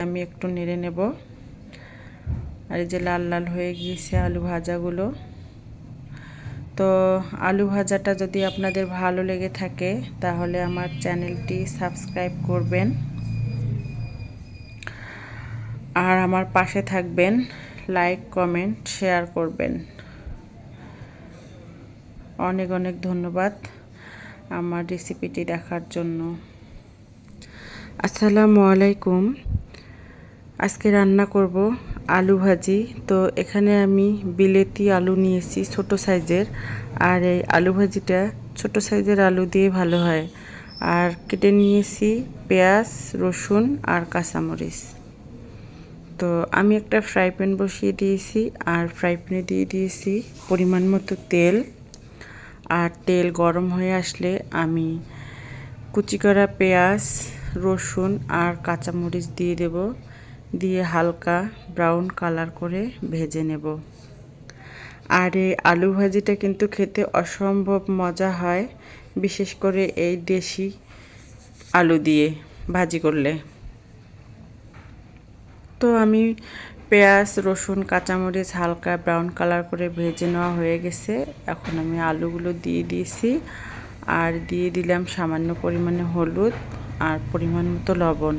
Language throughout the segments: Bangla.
আমি একটু নেড়ে নেব। আর এই যে লাল লাল হয়ে গিয়েছে আলু ভাজাগুলো। তো আলু ভাজাটা যদি আপনাদের ভালো লেগে থাকে তাহলে আমার চ্যানেলটি সাবস্ক্রাইব করবেন আর আমার পাশে থাকবেন, লাইক কমেন্ট শেয়ার করবেন। অনেক অনেক ধন্যবাদ আমার রেসিপিটি দেখার জন্য। আসসালামু আলাইকুম। আজকে রান্না করব আলু ভাজি। তো এখানে আমি বিলেতি আলু নিয়েছি ছোট সাইজের, আর এই আলু ভাজিটা ছোট সাইজের আলু দিয়ে ভালো হয়। আর কেটে নিয়েছি পেঁয়াজ, রসুন আর কাঁচামরিচ। তো আমি একটা ফ্রাই প্যান বসিয়ে দিয়েছি, আর ফ্রাই প্যানে দিয়ে দিয়েছি পরিমাণ মতো তেল। আর তেল গরম হয়ে আসলে আমি কুচি করা পেঁয়াজ, রসুন আর কাঁচামরিচ দিয়ে দেব, দিয়ে হালকা ব্রাউন কালার করে ভেজে নেব। আর এই আলু ভাজিটা কিন্তু খেতে অসম্ভব মজা হয়, বিশেষ করে এই দেশি আলু দিয়ে ভাজি করলে। তো আমি পেঁয়াজ, রসুন, কাঁচামরিচ হালকা ব্রাউন কালার করে ভেজে নেওয়া হয়ে গেছে। এখন আমি আলুগুলো দিয়ে দিয়েছি, আর দিয়ে দিলাম সামান্য পরিমাণে হলুদ আর পরিমাণ মতো লবণ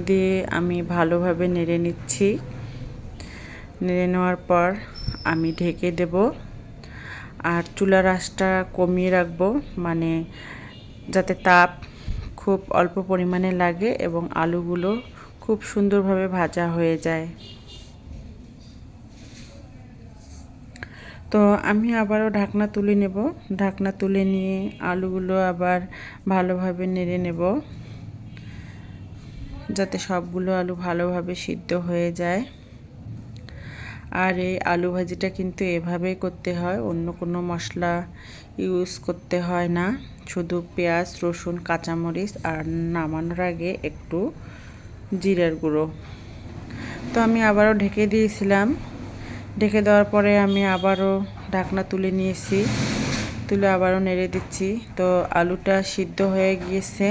দিয়ে আমি ভালোভাবে নেড়ে নিচ্ছি। নেড়ে নেওয়ার পর আমি ঢেকে দেব, আর চুলার আঁচটা কমিয়ে রাখবো, মানে যাতে তাপ খুব অল্প পরিমাণে লাগে এবং আলুগুলো খুব সুন্দরভাবে ভাজা হয়ে যায়। তো আমি আবারও ঢাকনা তুলে নেব। ঢাকনা তুলে নিয়ে আলুগুলো আবার ভালোভাবে নেড়ে নেব, যাতে সবগুলো আলু ভালোভাবে সিদ্ধ হয়ে যায়। আর এই আলু ভাজিটা কিন্তু এভাবেই করতে হয়, অন্য কোনো মশলা ইউজ করতে হয় না। শুধু পেঁয়াজ, রসুন, কাঁচামরিচ আর নামানোর আগে একটু জিরার গুঁড়ো। তো আমি আবারও ঢেকে দিয়েছিলাম। ঢেকে দেওয়ার পরে আমি আবারও ঢাকনা তুলে নিয়েছি, তুলে আবারও নেড়ে দিচ্ছি। তো আলুটা সিদ্ধ হয়ে গিয়েছে।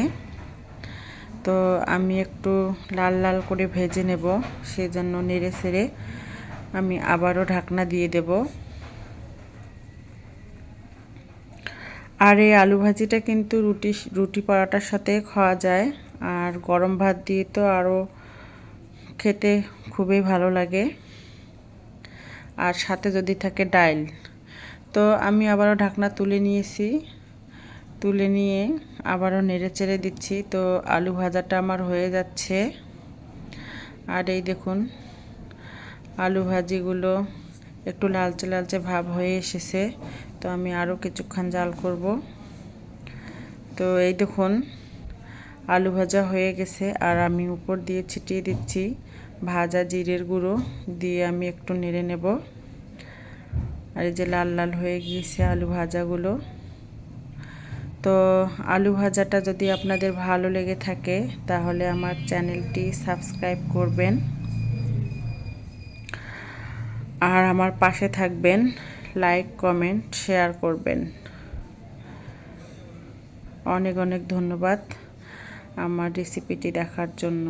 তো আমি একটু লাল লাল করে ভেজে নেব, সেজন্য নেড়ে ছেড়ে আমি আবারও ঢাকনা দিয়ে দেব। আর এই আলু ভাজিটা কিন্তু রুটি পরোটার সাথে খাওয়া যায়, আর গরম ভাত দিয়ে তো আরও খেতে খুবই ভালো লাগে, আর সাথে যদি থাকে ডাল। তো আমি আবারও ঢাকনা তুলে নিয়েছি, তুলে নিয়ে আবারও নেড়ে চেড়ে দিচ্ছি। তো আলু ভাজাটা আমার হয়ে যাচ্ছে। আর এই দেখুন আলু ভাজিগুলো একটু লালচে লালচে ভাব হয়ে এসেছে। তো আমি আরও কিছুক্ষণ জাল করব। তো এই দেখুন আলু ভাজা হয়ে গেছে, আর আমি উপর দিয়ে ছিটিয়ে দিচ্ছি ভাজা জিরের গুঁড়ো দিয়ে আমি একটু নেড়ে নেব। আর এই যে লাল লাল হয়ে গিয়েছে আলু ভাজাগুলো। তো আলু ভাজাটা যদি আপনাদের ভালো লেগে থাকে তাহলে আমার চ্যানেলটি সাবস্ক্রাইব করবেন আর আমার পাশে থাকবেন, লাইক কমেন্ট শেয়ার করবেন। অনেক অনেক ধন্যবাদ আমার রেসিপিটি দেখার জন্য।